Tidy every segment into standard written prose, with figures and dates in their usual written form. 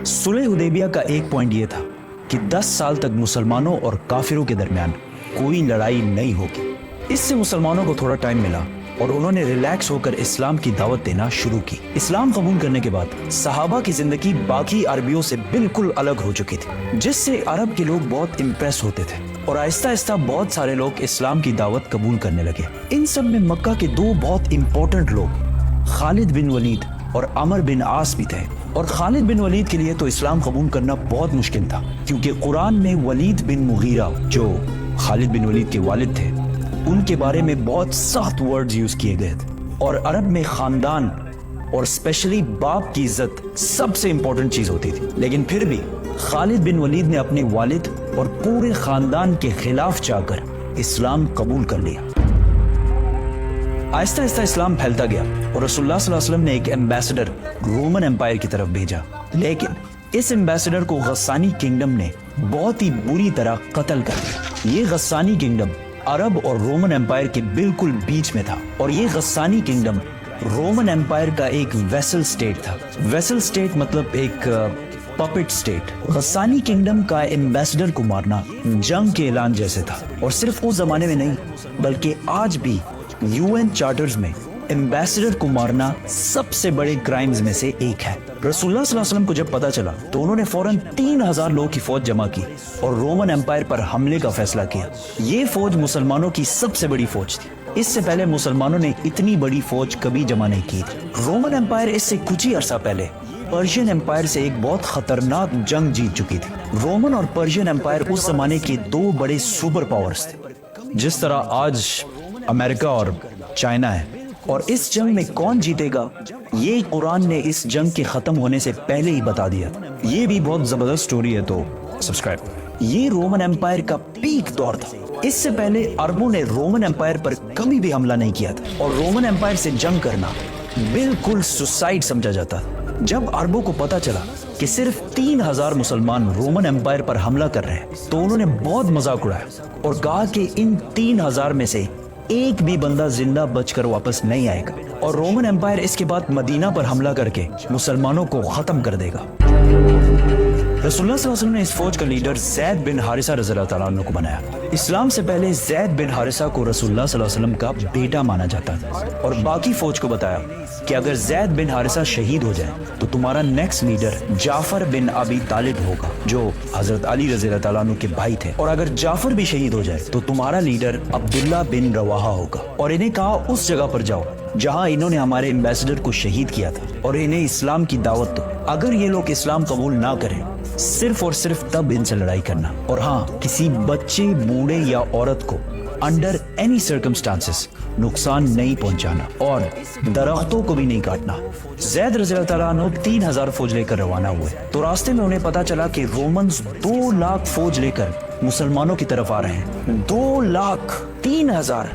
सुलह हुदैबिया का एक पॉइंट ये था कि 10 साल तक मुसलमानों और काफिरों के दरमियान कोई लड़ाई नहीं होगी। इससे मुसलमानों को थोड़ा टाइम मिला और उन्होंने रिलैक्स होकर इस्लाम की दावत देना शुरू की। इस्लाम कबूल करने के बाद सहाबा की जिंदगी बाकी अरबियों से बिल्कुल अलग हो चुकी थी, जिससे अरब के लोग बहुत इम्प्रेस होते थे और आहिस्ता आहिस्ता बहुत सारे लोग इस्लाम की दावत कबूल करने लगे। इन सब में मक्का के दो बहुत इंपॉर्टेंट लोग खालिद बिन वलीद और अमर बिन आस भी थे। और खालिद बिन वलीद के लिए तो इस्लाम कबूल करना बहुत मुश्किल था, क्योंकि कुरान में वलीद बिन मुगीरा, जो खालिद बिन वलीद के वालिद थे, उनके बारे में बहुत सख्त वर्ड्स यूज किए गए थे। और अरब में खानदान और स्पेशली बाप की इज्जत सबसे इंपॉर्टेंट चीज होती थी। लेकिन फिर भी खालिद बिन वलीद ने अपने वालिद और पूरे खानदान के खिलाफ जाकर इस्लाम कबूल कर लिया। आहिस्ता आहिस्ता इस्लाम फैलता गया और रसूलुल्लाह सल्लल्लाहु अलैहि वसल्लम ने एक एम्बेसडर रोमन एम्पायर की तरफ भेजा, लेकिन इस एम्बेसडर को गस्सानी किंगडम ने बहुत ही बुरी तरह कत्ल कर दिया। ये गस्सानी किंगडम अरब और रोमन एम्पायर के बिल्कुल बीच में था और ये गस्सानी किंगडम रोमन एम्पायर का एक वेसल स्टेट था। वेसल स्टेट मतलब एक पपेट स्टेट। गस्सानी किंगडम का एम्बेसडर को मारना जंग के ऐलान जैसे था, और सिर्फ उस जमाने में नहीं बल्कि आज भी यूएन चार्टर्स में एम्बेसडर को मारना सबसे बड़े क्राइम्स में से एक है। रसूलुल्लाह सल्लल्लाहु अलैहि वसल्लम को जब पता चला तो उन्होंने फौरन 3000 लोगों की फौज जमा की और रोमन एम्पायर पर हमले का फैसला किया। ये फौज मुसलमानों की सबसे बड़ी फौज थी। इससे पहले मुसलमानों ने इतनी बड़ी फौज कभी जमा नहीं की थी। रोमन एम्पायर इससे कुछ ही अरसा पहले पर्शियन एम्पायर से एक बहुत खतरनाक जंग जीत चुकी थी। रोमन और पर्शियन एम्पायर उस जमाने के दो बड़े सुपर पावर्स थे, जिस तरह आज अमेरिका और चाइना है। और इस जंग में कौन जीतेगा ये कुरान ने इस जंग के खत्म होने से पहले ही बता दिया। ये भी बहुत जबरदस्त स्टोरी है, तो सब्सक्राइब। ये रोमन एम्पायर का पीक दौर था। इससे पहले अरबों ने रोमन एम्पायर पर कभी भी हमला नहीं किया था और रोमन एम्पायर से जंग करना बिल्कुल सुसाइड समझा जाता था। जब अरबों को पता चला कि सिर्फ 3000 मुसलमान रोमन एम्पायर पर हमला कर रहे हैं तो उन्होंने बहुत मजाक उड़ाया और कहा कि इन 3000 में से एक भी बंदा जिंदा बचकर वापस नहीं आएगा और रोमन एम्पायर इसके बाद मदीना पर हमला करके मुसलमानों को खत्म कर देगा। रसूलुल्लाह सल्लल्लाहु अलैहि वसल्लम ने इस फौज का लीडर ज़ैद बिन हारिसा रज़ियल्लाहु तआला अन्हु को बनाया। इस्लाम से पहले ज़ैद बिन हारिसा को रसूलुल्लाह सल्लल्लाहु अलैहि वसल्लम का बेटा माना जाता था और बाकी फौज को बताया कि अगर ज़ैद बिन हारिसा शहीद हो जाए तो तुम्हारा नेक्स्ट लीडर जाफर बिन अबी तालिब होगा, जो हजरत अली रज़ियल्लाहु तआला अन्हु के भाई थे, और अगर जाफर भी शहीद हो जाए तो तुम्हारा लीडर अब्दुल्ला बिन रवाहा होगा। और इन्हें कहा उस जगह पर जाओ जहां इन्होंने हमारे एम्बेसडर को शहीद किया था और इन्हें इस्लाम की दावत दो। अगर ये लोग इस्लाम कबूल ना करें सिर्फ और सिर्फ तब इनसे लड़ाई करना, और हाँ, किसी बच्चे, बूढ़े या औरत को अंडर एनी सर्कमस्टांसेस नुकसान नहीं पहुंचाना और दरख्तों को भी नहीं काटना। ज़ैद रज़ियल्लाहु तआला अन्हु 3000 फौज लेकर रवाना हुए तो रास्ते में उन्हें पता चला कि रोमन्स 2 लाख फौज लेकर मुसलमानों की तरफ आ रहे हैं। 2 लाख 3000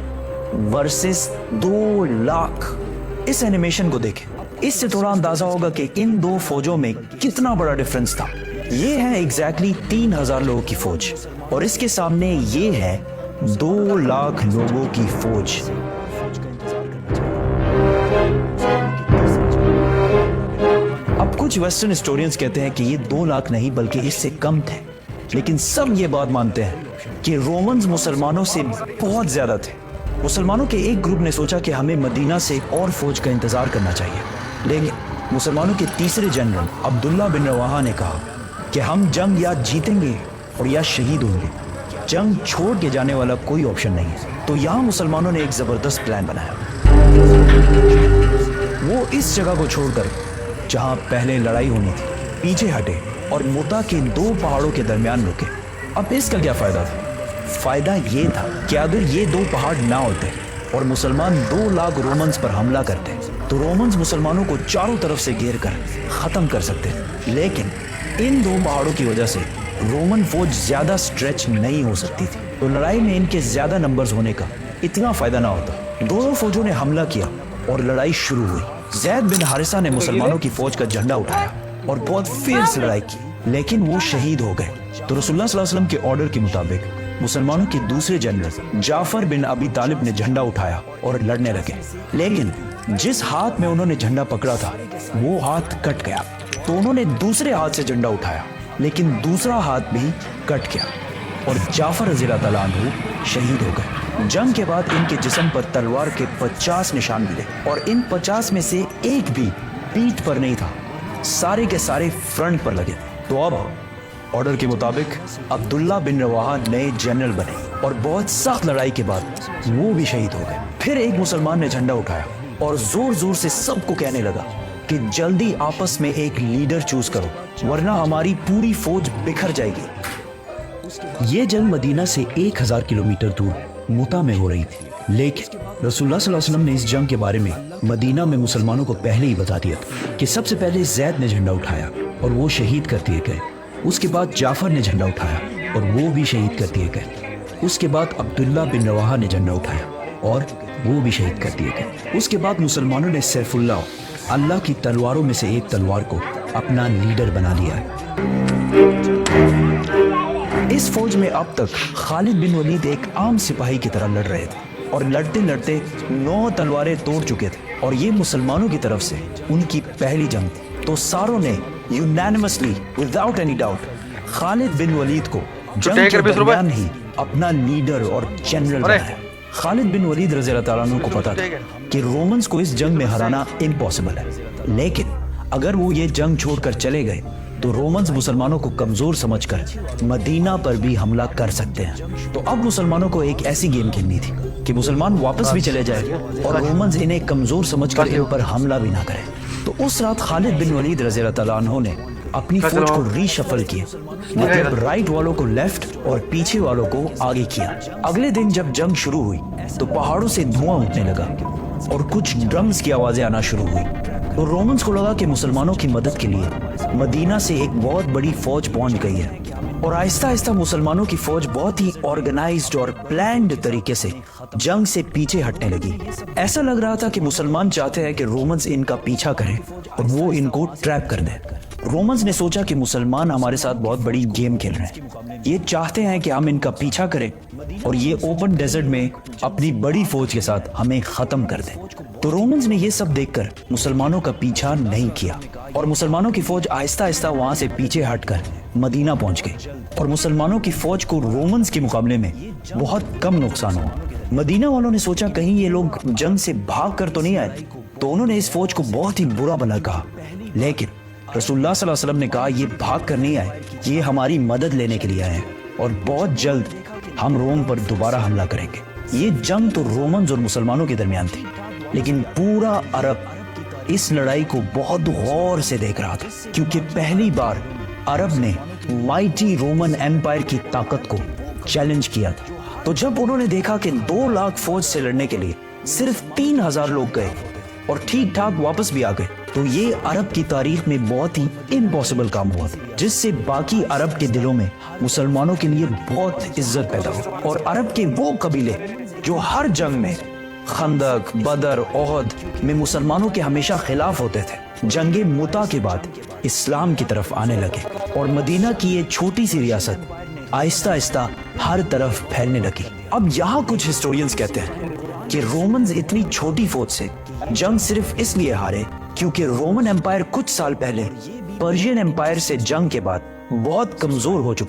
वर्सेस 2 लाख। इस एनिमेशन को देखें, इससे थोड़ा अंदाजा होगा कि इन दो फौजों में कितना बड़ा डिफरेंस था। ये है एग्जैक्टली 3000 लोगों की फौज और इसके सामने ये है 2 लाख लोगों की फौज। अब कुछ वेस्टर्न हिस्टोरियंस कहते हैं कि ये 2 लाख नहीं बल्कि इससे कम थे, लेकिन सब ये बात मानते हैं कि रोमन्स मुसलमानों से बहुत ज्यादा थे। मुसलमानों के एक ग्रुप ने सोचा कि हमें मदीना से और फौज का इंतजार करना चाहिए, लेकिन मुसलमानों के तीसरे जनरल अब्दुल्ला बिन रवाहा ने कहा कि हम जंग या जीतेंगे और या शहीद होंगे, जंग छोड़ के जाने वाला कोई ऑप्शन नहीं है। तो यहाँ मुसलमानों ने एक जबरदस्त प्लान बनाया। वो इस जगह को छोड़कर जहाँ पहले लड़ाई होनी थी पीछे हटे और मुता के 2 पहाड़ों के दरमियान रुके। अब इसका क्या फायदा था? फायदा ये था कि अगर ये 2 पहाड़ ना होते और मुसलमान 2 लाख रोमन्स पर हमला करते तो रोमन्स मुसलमानों को चारों तरफ से घेर कर खत्म कर सकते। लेकिन इन 2 पहाड़ों की वजह से रोमन फौज ज्यादा स्ट्रेच नहीं हो सकती थी, तो लड़ाई में इनके ज्यादा नंबर्स होने का इतना फायदा ना होता। दोनों फौजों ने हमला किया और लड़ाई शुरू हुई। ज़ैद बिन हारिसा ने मुसलमानों की फौज का झंडा उठाया और बहुत फियर्स लड़ाई की, लेकिन वो शहीद हो गए। तो रसूलुल्लाह सल्लल्लाहु अलैहि वसल्लम के ऑर्डर के मुताबिक मुसलमानों के दूसरे जनरल जाफर बिन अबी तालिब ने झंडा उठाया और लड़ने लगे, लेकिन जिस हाथ में उन्होंने झंडा पकड़ा था वो हाथ कट गया तो उन्होंने दूसरे हाथ से झंडा उठाया, लेकिन दूसरा हाथ भी कट गया और जाफर रज़ी अल्लाह तआला अन्हु शहीद हो गए। जंग के बाद इनके जिस्म पर तलवार के 50 निशान मिले और इन 50 में से एक भी पीठ पर नहीं था, सारे के सारे फ्रंट पर लगे। तो अब ऑर्डर के मुताबिक अब्दुल्ला बिन रवाहा नए जनरल बने और बहुत सख्त लड़ाई के बाद वो भी शहीद हो गए। फिर एक मुसलमान ने झंडा उठाया और जोर जोर से सबको कहने लगा कि जल्दी आपस में एक लीडर चूज करो, वरना हमारी पूरी फौज बिखर जाएगी। ये जंग मदीना से 1000 किलोमीटर दूर मुता में हो रही थी, लेकिन रसूलुल्लाह सल्लल्लाहु अलैहि वसल्लम ने इस जंग के बारे में मदीना में मुसलमानों को पहले ही बता दिया कि सबसे पहले ज़ैद ने झंडा उठाया और वो शहीद कर दिए गए। उसके बाद जाफर ने झंडा उठाया और वो भी शहीद कर दिए गए। उसके बाद अब्दुल्ला बिन रवाहा ने झंडा उठाया और वो भी शहीद कर दिए गए। उसके बाद मुसलमानों ने सैफुल्लाह, अल्लाह की तलवारों में से एक तलवार को अपना लीडर बना लिया है। इस फौज में अब तक खालिद बिन वलीद एक आम सिपाही की तरह लड़ रहे थे और लड़ते लड़ते 9 तलवारें तोड़ चुके थे और ये मुसलमानों की तरफ से उनकी पहली जंग थी। तो सारों ने unanimously without any doubt Khalid bin Walid को जंग के दरमियान ही अपना लीडर और जनरल बनाया। खालिद बिन वलीद रज़ी अल्लाह तआला अन्हु को पता था कि रोमन्स को इस जंग में हराना इम्पॉसिबल है, लेकिन अगर वो ये जंग छोड़कर चले गए तो रोमन्स मुसलमानों को कमजोर समझकर मदीना पर भी हमला कर सकते हैं। तो अब मुसलमानों को एक ऐसी गेम खेलनी थी कि मुसलमान वापस भी चले जाए और रोमन्स इन्हें कमजोर समझकर इन पर हमला भी ना करें। तो उस रात खालिद बिन वलीद रज़ी अल्लाह तआला अन्हु ने अपनी फौज को रीशफल किया, मतलब राइट वालों को लेफ्ट और पीछे वालों को आगे किया। अगले दिन जब जंग शुरू हुई तो पहाड़ों से धुआं उठने लगा और कुछ ड्रम्स की आवाजें आना शुरू हुई। तो रोमन्स को लगा कि मुसलमानों की मदद के लिए मदीना से एक बहुत बड़ी फौज पहुंच गई है और आहिस्ता आहिस्ता मुसलमानों की फौज बहुत ही ऑर्गेनाइज्ड और प्लान्ड तरीके से जंग से पीछे हटने लगी। ऐसा लग रहा था कि मुसलमान चाहते हैं कि रोमन्स इनका पीछा करें और वो इनको ट्रैप कर दें। रोमन्स ने सोचा कि मुसलमान हमारे साथ बहुत बड़ी गेम खेल रहे हैं, ये चाहते हैं कि हम इनका पीछा करें और ये ओपन डेजर्ट में अपनी बड़ी फौज के साथ हमें खत्म कर दें। तो रोमन्स ने ये सब देखकर मुसलमानों का पीछा नहीं किया और मुसलमानों की फौज आहिस्ता आहिस्ता वहां से पीछे हटकर मदीना पहुंच गई और मुसलमानों की फौज को रोमन्स के मुकाबले में बहुत कम नुकसान हुआ। मदीना वालों ने सोचा कहीं ये लोग जंग से भाग कर तो नहीं आए, तो उन्होंने इस फौज को बहुत ही बुरा भला कहा, लेकिन रसूलुल्लाह सल्लल्लाहु अलैहि वसल्लम ने कहा ये भाग कर नहीं आए, ये हमारी मदद लेने के लिए आए हैं और बहुत जल्द हम रोम पर दोबारा हमला करेंगे। ये जंग तो रोमन्स और मुसलमानों के दरमियान थी, लेकिन पूरा अरब इस लड़ाई को बहुत गौर से देख रहा था, क्योंकि पहली बार अरब ने माइटी रोमन एम्पायर की ताकत को चैलेंज किया था। तो जब उन्होंने देखा कि 2 लाख फौज से लड़ने के लिए सिर्फ 3000 लोग गए और ठीक ठाक वापस भी आ गए, तो ये अरब की तारीख में बहुत ही इम्पॉसिबल काम हुआ, जिससे बाकी अरब के दिलों में मुसलमानों के लिए बहुत इज्जत पैदा हुई। और अरब के वो कबीले जो हर जंग में खंदक, बदर, ओहद में मुसलमानों के हमेशा खिलाफ होते थे, जंगे मुता के बाद इस्लाम की तरफ आने लगे और मदीना की ये छोटी सी रियासत आहिस्ता आहिस्ता हर तरफ फैलने लगी। अब यहाँ कुछ हिस्टोरियंस कहते हैं कि रोमन्स इतनी छोटी फौज से जंग सिर्फ इसलिए हारे क्योंकि रोमन एम्पायर कुछ साल पहले पर्शियन एम्पायर से जंग के बाद बहुत कमजोर हो चुके